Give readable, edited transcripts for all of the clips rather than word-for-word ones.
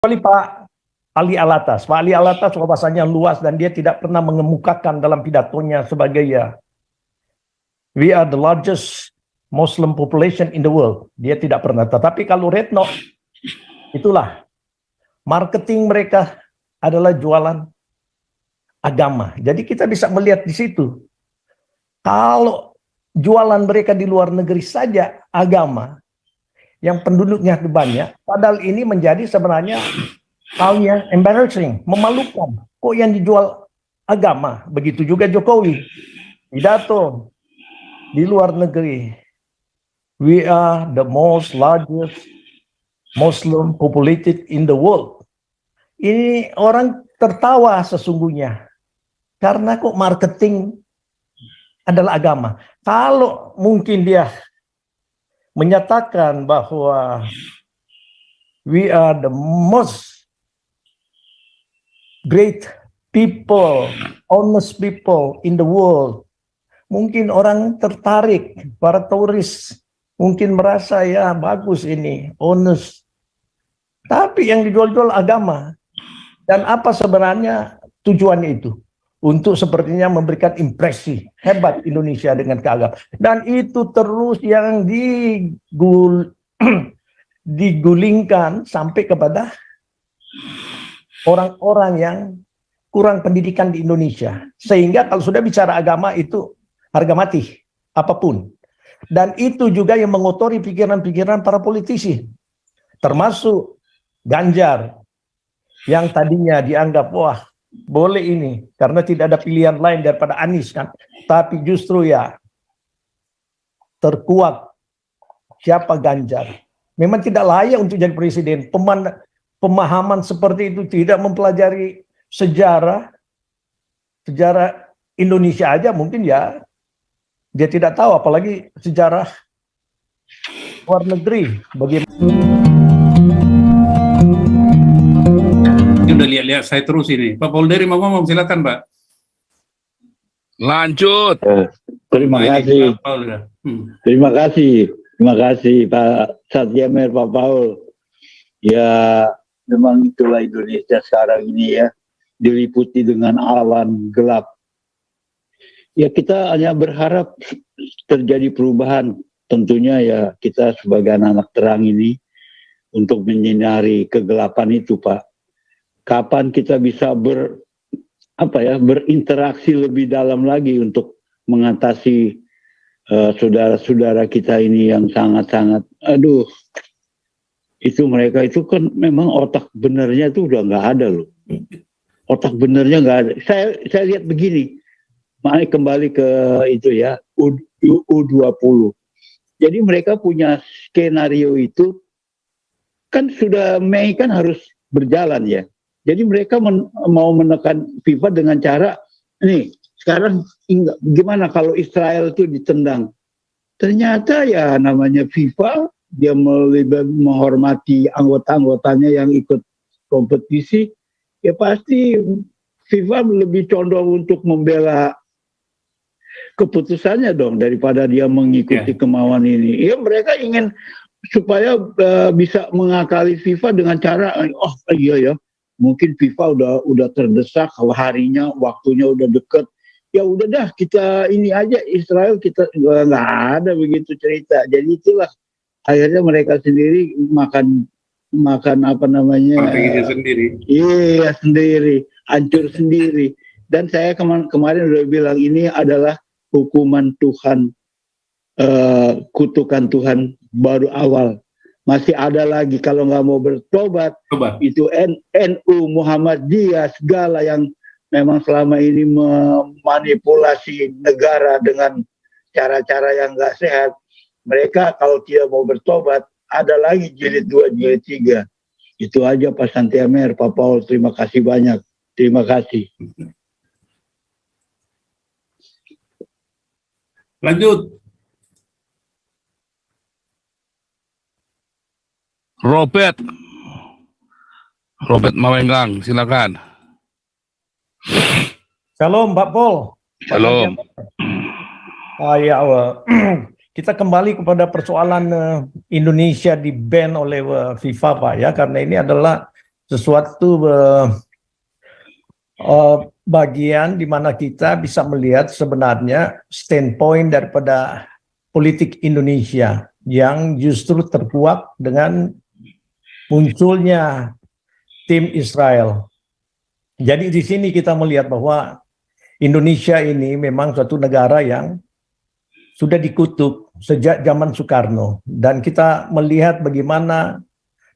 Kecuali Pak Ali Alatas. Pak Ali Alatas wawasannya luas dan dia tidak pernah mengemukakan dalam pidatonya sebagai we are the largest Muslim population in the world. Dia tidak pernah. Tetapi kalau Retno, itulah marketing mereka adalah jualan agama. Jadi kita bisa melihat di situ. Kalau jualan mereka di luar negeri saja agama, yang penduduknya banyak, padahal ini menjadi sebenarnya hal yang embarrassing, memalukan. Kok yang dijual agama? Begitu juga Jokowi. Pidato di luar negeri. We are the most largest Muslim populated in the world. Ini orang tertawa sesungguhnya. Karena kok marketing adalah agama. Kalau mungkin dia menyatakan bahwa we are the most great people, honest people in the world, mungkin orang tertarik, para turis mungkin merasa ya bagus ini, honest. Tapi yang dijual-jual agama. Dan apa sebenarnya tujuannya itu? Untuk sepertinya memberikan impresi hebat Indonesia dengan keagamaan. Dan itu terus yang digulingkan sampai kepada orang-orang yang kurang pendidikan di Indonesia. Sehingga kalau sudah bicara agama itu harga mati, apapun. Dan itu juga yang mengotori pikiran-pikiran para politisi. Termasuk Ganjar, yang tadinya dianggap, wah boleh ini, karena tidak ada pilihan lain daripada Anies kan. Tapi justru ya, terkuak siapa Ganjar. Memang tidak layak untuk jadi presiden. Pemahaman seperti itu, tidak mempelajari sejarah Indonesia aja mungkin ya, dia tidak tahu, apalagi sejarah luar negeri. Bagaimana? Udah lihat-lihat saya terus ini. Pak Polderi mau ngomong, silakan Pak. Lanjut. Terima kasih. Terima kasih Pak Satyamer, Pak Paul. Ya, memang itulah Indonesia sekarang ini ya, diliputi dengan awan gelap. Ya, kita hanya berharap terjadi perubahan. Tentunya ya kita sebagai anak terang ini untuk menyinari kegelapan itu, Pak. Kapan kita bisa berinteraksi lebih dalam lagi untuk mengatasi saudara-saudara kita ini yang sangat-sangat, itu mereka itu kan memang otak benernya itu udah nggak ada loh. Otak benernya nggak ada. Saya lihat begini, mari kembali ke itu ya, U20. Jadi mereka punya skenario itu, kan sudah Mei kan harus berjalan ya. Jadi mereka mau menekan FIFA dengan cara, nih sekarang gimana kalau Israel itu ditendang. Ternyata ya namanya FIFA, dia menghormati anggota-anggotanya yang ikut kompetisi, ya pasti FIFA lebih condong untuk membela keputusannya dong daripada dia mengikuti kemauan ini. Ya mereka ingin supaya bisa mengakali FIFA dengan cara, oh iya ya, mungkin FIFA udah terdesak, harinya, waktunya udah deket. Ya udah dah, kita ini aja Israel, kita nggak ada begitu cerita. Jadi itulah akhirnya mereka sendiri makan apa namanya? Sendiri. Iya sendiri, hancur sendiri. Dan saya kemarin udah bilang ini adalah hukuman Tuhan, kutukan Tuhan baru awal. Masih ada lagi kalau nggak mau bertobat, itu NU, Muhammadiyah, segala yang memang selama ini memanipulasi negara dengan cara-cara yang nggak sehat. Mereka kalau tidak mau bertobat, ada lagi jilid 2, jilid 3. Itu aja Pak Santiamer, Pak Paul, terima kasih banyak. Terima kasih. Lanjut. Robert Mawenggang, silakan. Shalom Pak Paul. Shalom. Kita kembali kepada persoalan Indonesia di ban oleh FIFA Pak ya, karena ini adalah sesuatu bagian di mana kita bisa melihat sebenarnya standpoint daripada politik Indonesia yang justru terkuak dengan munculnya tim Israel. Jadi di sini kita melihat bahwa Indonesia ini memang suatu negara yang sudah dikutuk sejak zaman Soekarno, dan kita melihat bagaimana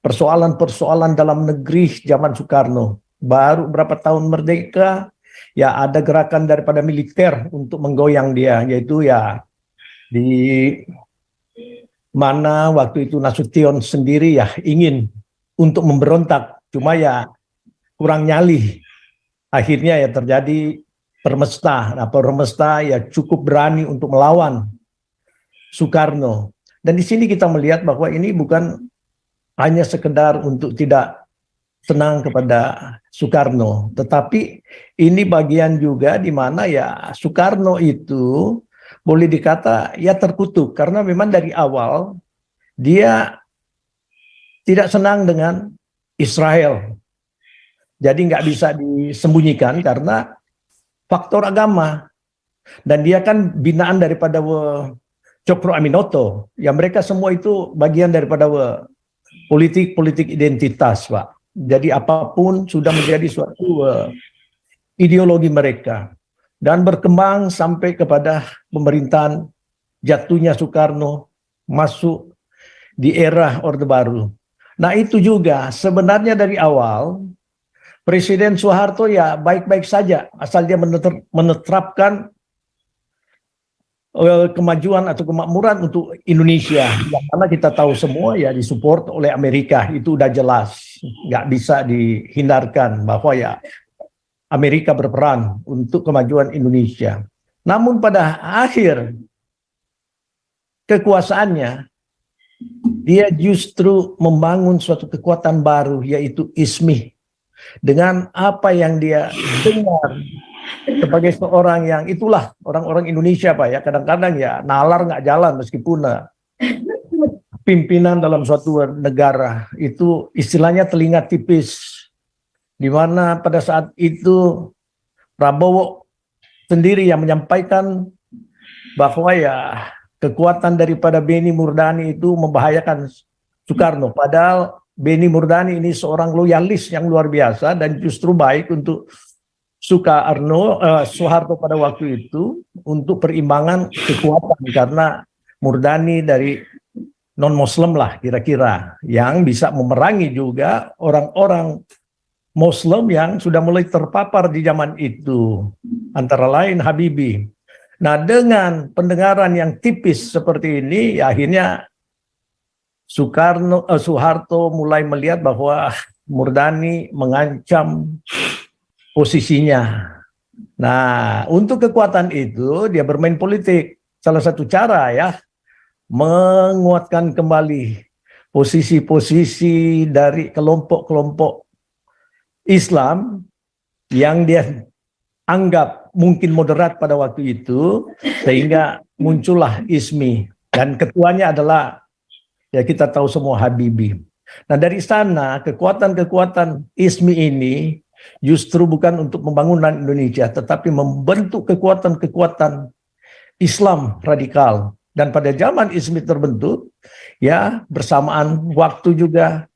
persoalan-persoalan dalam negeri zaman Soekarno. Baru berapa tahun merdeka, ya ada gerakan daripada militer untuk menggoyang dia, yaitu ya di mana waktu itu Nasution sendiri ya ingin untuk memberontak, cuma ya kurang nyali. Akhirnya ya terjadi Permesta. Nah, Permesta ya cukup berani untuk melawan Soekarno. Dan di sini kita melihat bahwa ini bukan hanya sekedar untuk tidak senang kepada Soekarno, tetapi ini bagian juga di mana ya Soekarno itu boleh dikata ya terkutuk, karena memang dari awal dia tidak senang dengan Israel. Jadi nggak bisa disembunyikan karena faktor agama, dan dia kan binaan daripada Cokro Aminoto, ya mereka semua itu bagian daripada politik identitas, Pak. Jadi apapun sudah menjadi suatu ideologi mereka, dan berkembang sampai kepada pemerintahan jatuhnya Soekarno, masuk di era Orde Baru. Nah itu juga sebenarnya dari awal Presiden Soeharto ya baik-baik saja asal dia menerapkan kemajuan atau kemakmuran untuk Indonesia, yang mana kita tahu semua ya disupport oleh Amerika. Itu udah jelas, nggak bisa dihindarkan bahwa ya Amerika berperan untuk kemajuan Indonesia. Namun pada akhir kekuasaannya, dia justru membangun suatu kekuatan baru, yaitu ISMI. Dengan apa yang dia dengar sebagai seorang yang itulah orang-orang Indonesia, Pak ya, kadang-kadang ya nalar nggak jalan meskipun pimpinan dalam suatu negara itu istilahnya telinga tipis, di mana pada saat itu Prabowo sendiri yang menyampaikan bahwa ya kekuatan daripada Benny Murdani itu membahayakan Soekarno, padahal Benny Murdani ini seorang loyalis yang luar biasa dan justru baik untuk Soeharto pada waktu itu untuk perimbangan kekuatan, karena Murdani dari non-Muslim lah kira-kira, yang bisa memerangi juga orang-orang Muslim yang sudah mulai terpapar di zaman itu, antara lain Habibie. Nah dengan pendengaran yang tipis seperti ini, ya akhirnya Soeharto mulai melihat bahwa Murdani mengancam posisinya. Nah, untuk kekuatan itu dia bermain politik. Salah satu cara ya menguatkan kembali posisi-posisi dari kelompok-kelompok Islam yang dia anggap mungkin moderat pada waktu itu, sehingga muncullah ISMI, dan ketuanya adalah ya kita tahu semua Habibie. Nah dari sana kekuatan-kekuatan ISMI ini justru bukan untuk pembangunan Indonesia, tetapi membentuk kekuatan-kekuatan Islam radikal. Dan pada zaman ISMI terbentuk, ya bersamaan waktu juga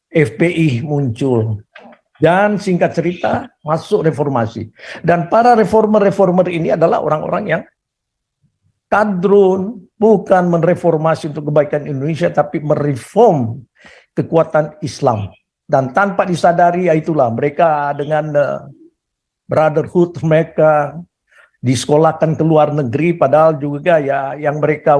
FPI muncul. Dan singkat cerita masuk reformasi. Dan para reformer-reformer ini adalah orang-orang yang kadrun, bukan mereformasi untuk kebaikan Indonesia, tapi mereform kekuatan Islam. Dan tanpa disadari, ya itulah mereka dengan brotherhood mereka disekolahkan ke luar negeri, padahal juga ya yang mereka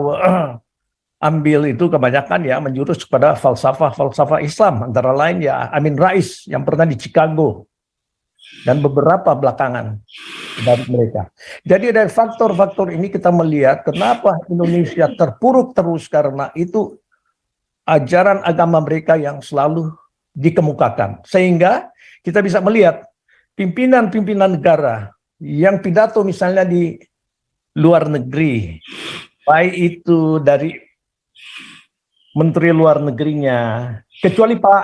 ambil itu kebanyakan ya menjurus kepada falsafah Islam, antara lain ya Amin Rais yang pernah di Chicago, dan beberapa belakangan dari mereka. Jadi dari faktor-faktor ini kita melihat kenapa Indonesia terpuruk terus, karena itu ajaran agama mereka yang selalu dikemukakan. Sehingga kita bisa melihat pimpinan-pimpinan negara yang pidato misalnya di luar negeri, baik itu dari Menteri Luar Negerinya, kecuali Pak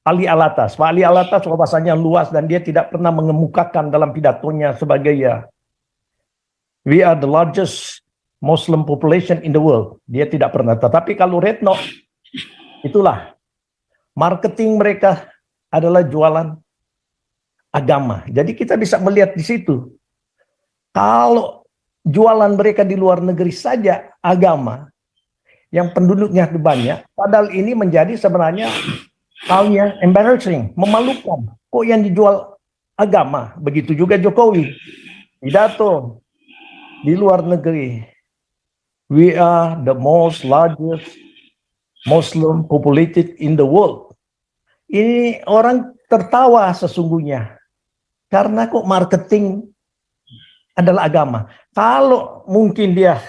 Ali Alatas. Pak Ali Alatas wawasannya luas dan dia tidak pernah mengemukakan dalam pidatonya sebagai we are the largest Muslim population in the world. Dia tidak pernah. Tetapi kalau Retno, itulah marketing mereka adalah jualan agama. Jadi kita bisa melihat di situ. Kalau jualan mereka di luar negeri saja agama, yang penduduknya banyak, padahal ini menjadi sebenarnya hal yang embarrassing, memalukan. Kok yang dijual agama? Begitu juga Jokowi. Pidato di luar negeri. We are the most largest Muslim populated in the world. Ini orang tertawa sesungguhnya. Karena kok marketing adalah agama. Kalau mungkin dia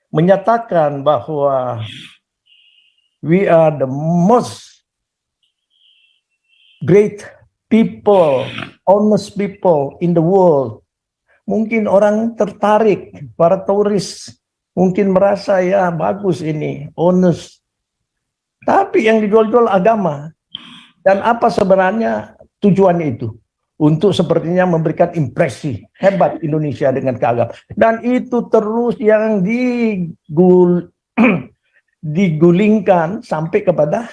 menyatakan bahwa we are the most great people, honest people in the world. Mungkin orang tertarik, para turis mungkin merasa ya bagus ini, honest. Tapi yang dijual-jual agama. Dan apa sebenarnya tujuannya itu? Untuk sepertinya memberikan impresi hebat Indonesia dengan keagamaan. Dan itu terus yang digulingkan sampai kepada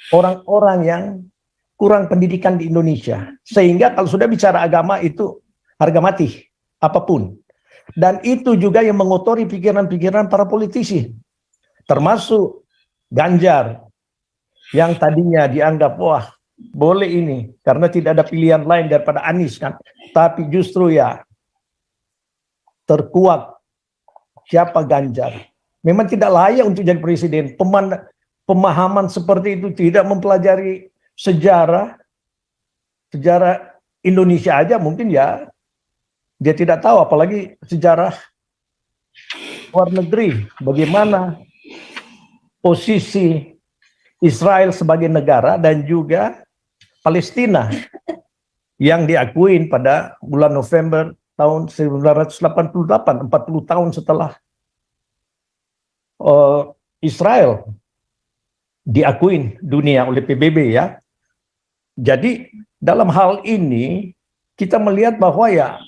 orang-orang yang kurang pendidikan di Indonesia. Sehingga kalau sudah bicara agama itu harga mati, apapun. Dan itu juga yang mengotori pikiran-pikiran para politisi. Termasuk Ganjar, yang tadinya dianggap, wah boleh ini, karena tidak ada pilihan lain daripada Anies kan. Tapi justru ya, terkuak siapa Ganjar. Memang tidak layak untuk jadi presiden. Pemahaman seperti itu, tidak mempelajari sejarah Indonesia aja mungkin ya dia tidak tahu, apalagi sejarah luar negeri, bagaimana posisi Israel sebagai negara dan juga Palestina yang diakuin pada bulan November tahun 1988, 40 tahun setelah Israel diakuin dunia oleh PBB ya. Jadi dalam hal ini kita melihat bahwa ya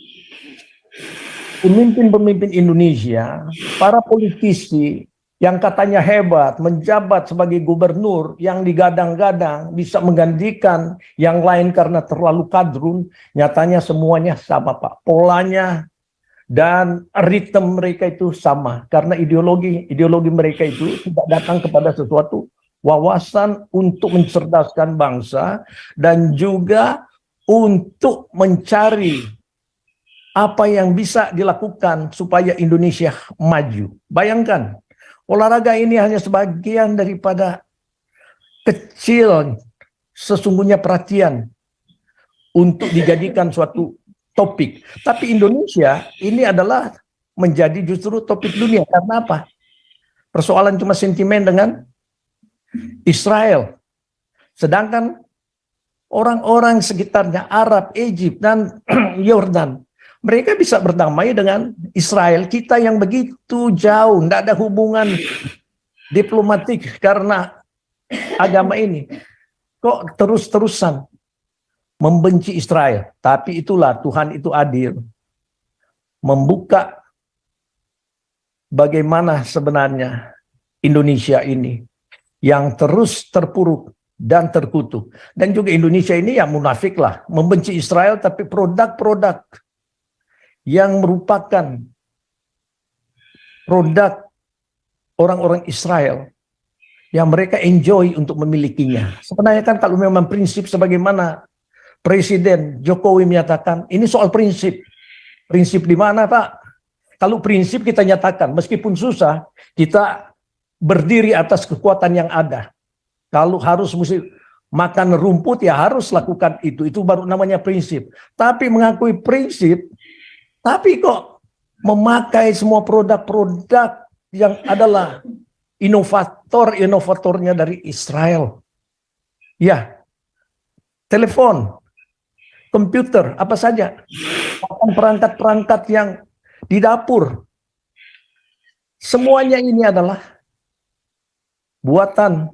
pemimpin-pemimpin Indonesia, para politisi yang katanya hebat, menjabat sebagai gubernur yang digadang-gadang bisa menggantikan yang lain karena terlalu kadrun, nyatanya semuanya sama Pak. Polanya dan ritme mereka itu sama karena ideologi mereka itu tidak datang kepada sesuatu wawasan untuk mencerdaskan bangsa dan juga untuk mencari apa yang bisa dilakukan supaya Indonesia maju. Bayangkan, olahraga ini hanya sebagian daripada kecil sesungguhnya perhatian untuk dijadikan suatu topik. Tapi Indonesia ini adalah menjadi justru topik dunia. Karena apa? Persoalan cuma sentimen dengan Israel. Sedangkan orang-orang sekitarnya Arab, Egypt, dan Yordan, mereka bisa berdamai dengan Israel. Kita yang begitu jauh, tidak ada hubungan diplomatik karena agama ini. Kok terus-terusan membenci Israel? Tapi itulah Tuhan itu adil. Membuka bagaimana sebenarnya Indonesia ini yang terus terpuruk dan terkutuk. Dan juga Indonesia ini yang munafik lah. Membenci Israel tapi produk-produk yang merupakan produk orang-orang Israel yang mereka enjoy untuk memilikinya. Sebenarnya kan kalau memang prinsip sebagaimana Presiden Jokowi menyatakan, ini soal prinsip. Prinsip di mana Pak? Kalau prinsip kita nyatakan, meskipun susah, kita berdiri atas kekuatan yang ada. Kalau harus mesti makan rumput ya harus lakukan itu. Itu baru namanya prinsip. Tapi mengakui prinsip, tapi kok memakai semua produk-produk yang adalah inovatornya dari Israel. Ya, telepon, komputer, apa saja. Perangkat-perangkat yang di dapur. Semuanya ini adalah buatan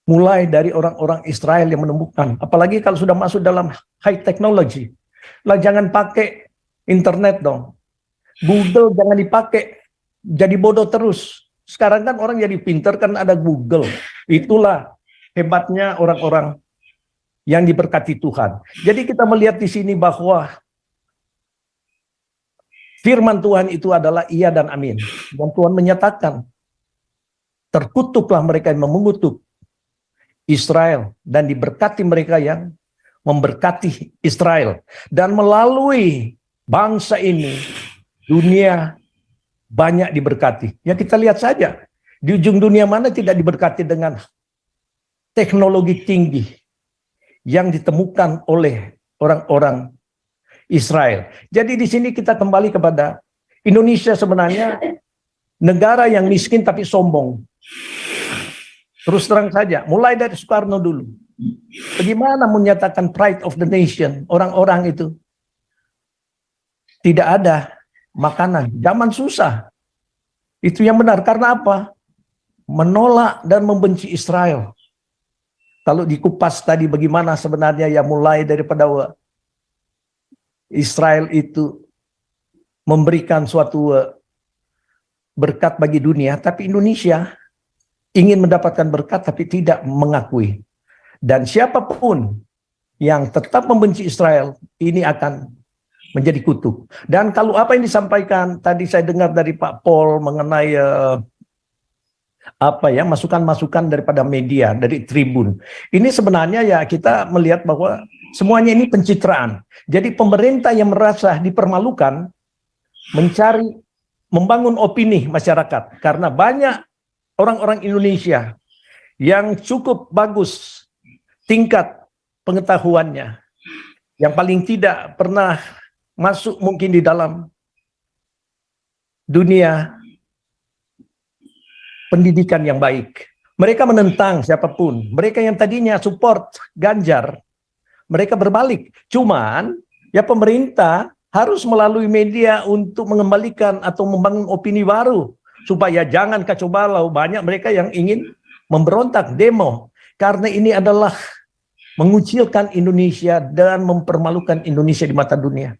mulai dari orang-orang Israel yang menemukan, apalagi kalau sudah masuk dalam high technology. Lah jangan pakai internet dong. Google jangan dipakai, jadi bodoh terus. Sekarang kan orang jadi pinter karena ada Google. Itulah hebatnya orang-orang yang diberkati Tuhan. Jadi kita melihat di sini bahwa firman Tuhan itu adalah iya dan amin. Dan Tuhan menyatakan, terkutuklah mereka yang mengutuk Israel, dan diberkati mereka yang memberkati Israel. Dan melalui bangsa ini, dunia banyak diberkati. Ya kita lihat saja, di ujung dunia mana tidak diberkati dengan teknologi tinggi yang ditemukan oleh orang-orang Israel. Jadi di sini kita kembali kepada Indonesia sebenarnya negara yang miskin tapi sombong. Terus terang saja, mulai dari Soekarno dulu. Bagaimana menyatakan pride of the nation, orang-orang itu tidak ada makanan, zaman susah. Itu yang benar, karena apa? Menolak dan membenci Israel. Kalau dikupas tadi bagaimana sebenarnya ya, mulai daripada Israel itu memberikan suatu berkat bagi dunia, tapi Indonesia ingin mendapatkan berkat tapi tidak mengakui. Dan siapapun yang tetap membenci Israel, ini akan menjadi kutuk. Dan kalau apa yang disampaikan tadi saya dengar dari Pak Paul mengenai masukan-masukan daripada media, dari Tribun. Ini sebenarnya ya kita melihat bahwa semuanya ini pencitraan. Jadi pemerintah yang merasa dipermalukan membangun opini masyarakat, karena banyak orang-orang Indonesia yang cukup bagus tingkat pengetahuannya, yang paling tidak pernah masuk mungkin di dalam dunia pendidikan yang baik. Mereka menentang siapapun. Mereka yang tadinya support Ganjar, mereka berbalik. Cuman ya pemerintah harus melalui media untuk mengembalikan atau membangun opini baru, supaya jangan kacau balau. Banyak mereka yang ingin memberontak, demo. Karena ini adalah mengucilkan Indonesia dan mempermalukan Indonesia di mata dunia.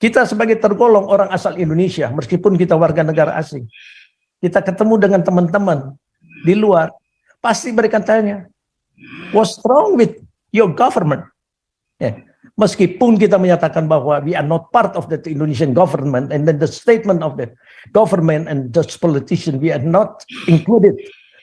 Kita sebagai tergolong orang asal Indonesia, meskipun kita warga negara asing, kita ketemu dengan teman-teman di luar, pasti mereka tanya, what's wrong with your government? Ya. Meskipun kita menyatakan bahwa we are not part of the Indonesian government, and then the statement of the government and the politician, we are not included.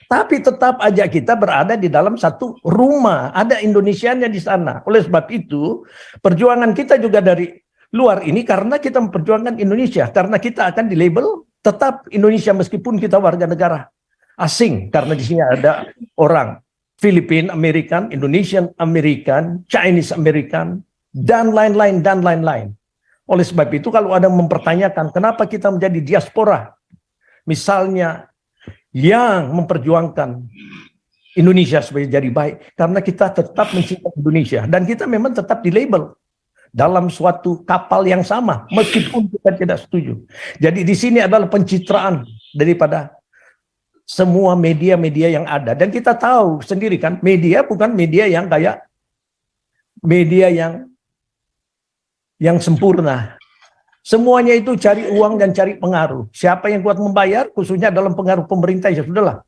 Tapi tetap aja kita berada di dalam satu rumah, ada Indonesianya di sana. Oleh sebab itu, perjuangan kita juga dari luar ini karena kita memperjuangkan Indonesia, karena kita akan dilabel tetap Indonesia meskipun kita warga negara asing, karena di sini ada orang Filipina American, Indonesian American, Chinese American, dan lain-lain. Oleh sebab itu kalau ada yang mempertanyakan kenapa kita menjadi diaspora, misalnya yang memperjuangkan Indonesia supaya jadi baik, karena kita tetap mencintai Indonesia dan kita memang tetap dilabel dalam suatu kapal yang sama meskipun kita tidak setuju. Jadi di sini adalah pencitraan daripada semua media-media yang ada, dan kita tahu sendiri kan, media bukan media yang kayak media yang sempurna. Semuanya itu cari uang dan cari pengaruh. Siapa yang kuat membayar, khususnya dalam pengaruh pemerintah, ya sudahlah.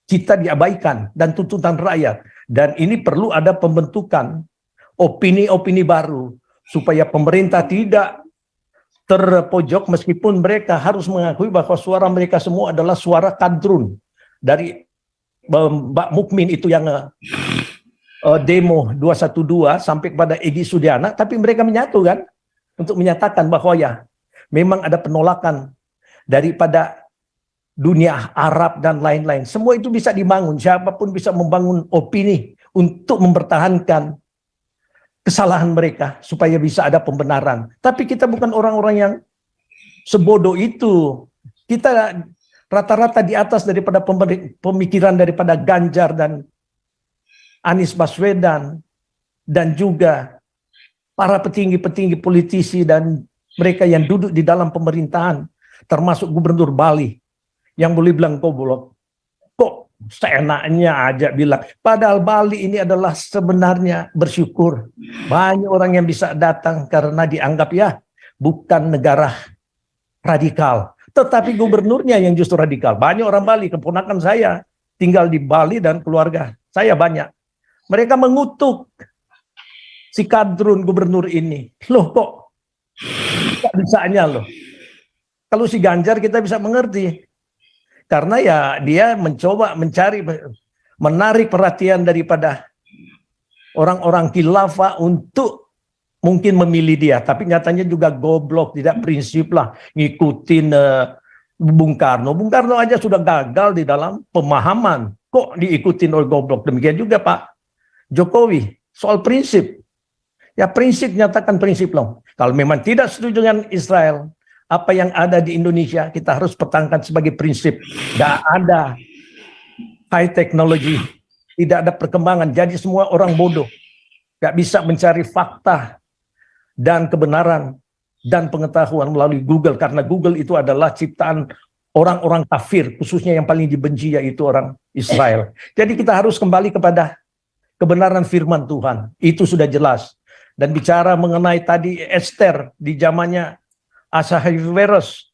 Kita diabaikan dan tuntutan rakyat. Dan ini perlu ada pembentukan opini-opini baru supaya pemerintah tidak terpojok, meskipun mereka harus mengakui bahwa suara mereka semua adalah suara kadrun. Dari Mbak Mukmin itu yang demo 212 sampai kepada Egy Sudiana, tapi mereka menyatu kan untuk menyatakan bahwa ya memang ada penolakan daripada dunia Arab dan lain-lain. Semua itu bisa dibangun, siapapun bisa membangun opini untuk mempertahankan kesalahan mereka supaya bisa ada pembenaran. Tapi kita bukan orang-orang yang sebodoh itu. Kita rata-rata di atas daripada pemikiran daripada Ganjar dan Anies Baswedan, dan juga para petinggi-petinggi politisi dan mereka yang duduk di dalam pemerintahan, termasuk Gubernur Bali yang boleh bilang kok seenaknya aja bilang. Padahal Bali ini adalah sebenarnya bersyukur. Banyak orang yang bisa datang karena dianggap ya bukan negara radikal. Tetapi gubernurnya yang justru radikal. Banyak orang Bali, keponakan saya tinggal di Bali dan keluarga saya banyak. Mereka mengutuk si kadrun gubernur ini. Loh kok bisa-bisanya loh. Kalau si Ganjar kita bisa mengerti. Karena ya dia mencoba menarik perhatian daripada orang-orang khilafah untuk mungkin memilih dia. Tapi nyatanya juga goblok, tidak prinsip lah. Ngikutin Bung Karno. Bung Karno aja sudah gagal di dalam pemahaman. Kok diikutin oleh goblok? Demikian juga Pak Jokowi. Soal prinsip. Ya prinsip, nyatakan prinsip loh. Kalau memang tidak setuju dengan Israel, apa yang ada di Indonesia kita harus pertahankan sebagai prinsip. Tidak ada high technology, tidak ada perkembangan. Jadi semua orang bodoh. Tidak bisa mencari fakta dan kebenaran dan pengetahuan melalui Google. Karena Google itu adalah ciptaan orang-orang kafir, khususnya yang paling dibenci yaitu orang Israel. Jadi kita harus kembali kepada kebenaran firman Tuhan. Itu sudah jelas. Dan bicara mengenai tadi Esther di zamannya Ahasuerus,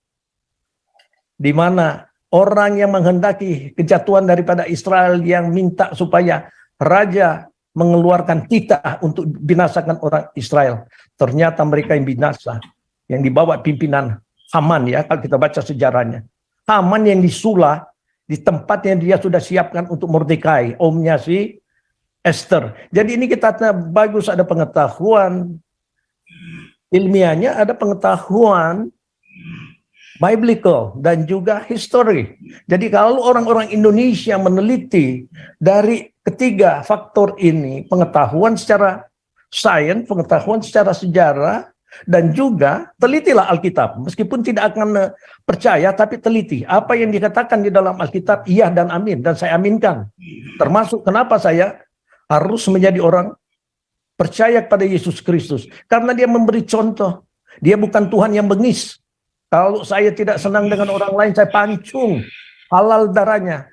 di mana orang yang menghendaki kejatuhan daripada Israel yang minta supaya raja mengeluarkan titah untuk binasakan orang Israel. Ternyata mereka yang binasa, yang dibawa pimpinan Haman ya, kalau kita baca sejarahnya. Haman yang disulah di tempat yang dia sudah siapkan untuk Mordekai, omnya si Esther. Jadi ini kita bagus ada pengetahuan ilmiahnya, ada pengetahuan biblical dan juga history. Jadi kalau orang-orang Indonesia meneliti dari ketiga faktor ini, pengetahuan secara sains, pengetahuan secara sejarah, dan juga telitilah Alkitab. Meskipun tidak akan percaya, tapi teliti. Apa yang dikatakan di dalam Alkitab, iya dan amin. Dan saya aminkan. Termasuk kenapa saya harus menjadi orang percaya kepada Yesus Kristus. Karena dia memberi contoh. Dia bukan Tuhan yang bengis. Kalau saya tidak senang dengan orang lain, saya pancung. Halal darahnya.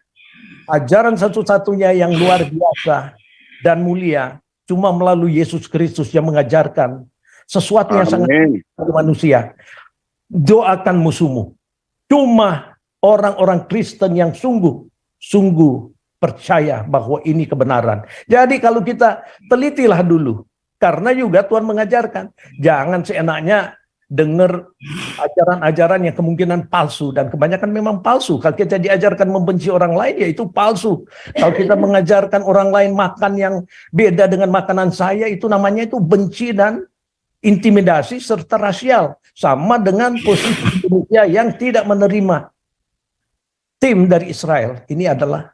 Ajaran satu-satunya yang luar biasa dan mulia. Cuma melalui Yesus Kristus yang mengajarkan sesuatu yang sangat manusia. Doakan musuhmu. Cuma orang-orang Kristen yang sungguh percaya bahwa ini kebenaran. Jadi kalau kita telitilah dulu. Karena juga Tuhan mengajarkan. Jangan seenaknya dengar ajaran-ajaran yang kemungkinan palsu. Dan kebanyakan memang palsu. Kalau kita diajarkan membenci orang lain, ya itu palsu. Kalau kita mengajarkan orang lain makan yang beda dengan makanan saya, itu namanya itu benci dan intimidasi serta rasial. Sama dengan posisi Indonesia yang tidak menerima tim dari Israel. Ini adalah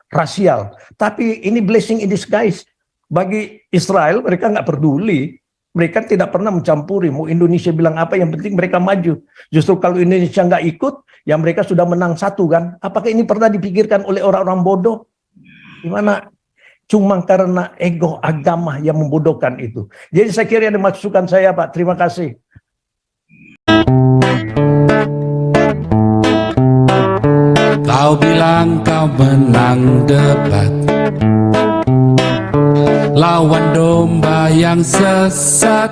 rasial. Tapi ini blessing in disguise. Bagi Israel, mereka nggak peduli. Mereka tidak pernah mencampuri. Mau Indonesia bilang apa, yang penting mereka maju. Justru kalau Indonesia nggak ikut, ya mereka sudah menang satu kan. Apakah ini pernah dipikirkan oleh orang-orang bodoh? Gimana? Cuma karena ego agama yang membodohkan itu. Jadi saya kira yang dimaksudkan saya, Pak. Terima kasih. Kau bilang kau menang debat, lawan domba yang sesat.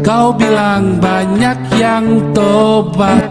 Kau bilang banyak yang tobat,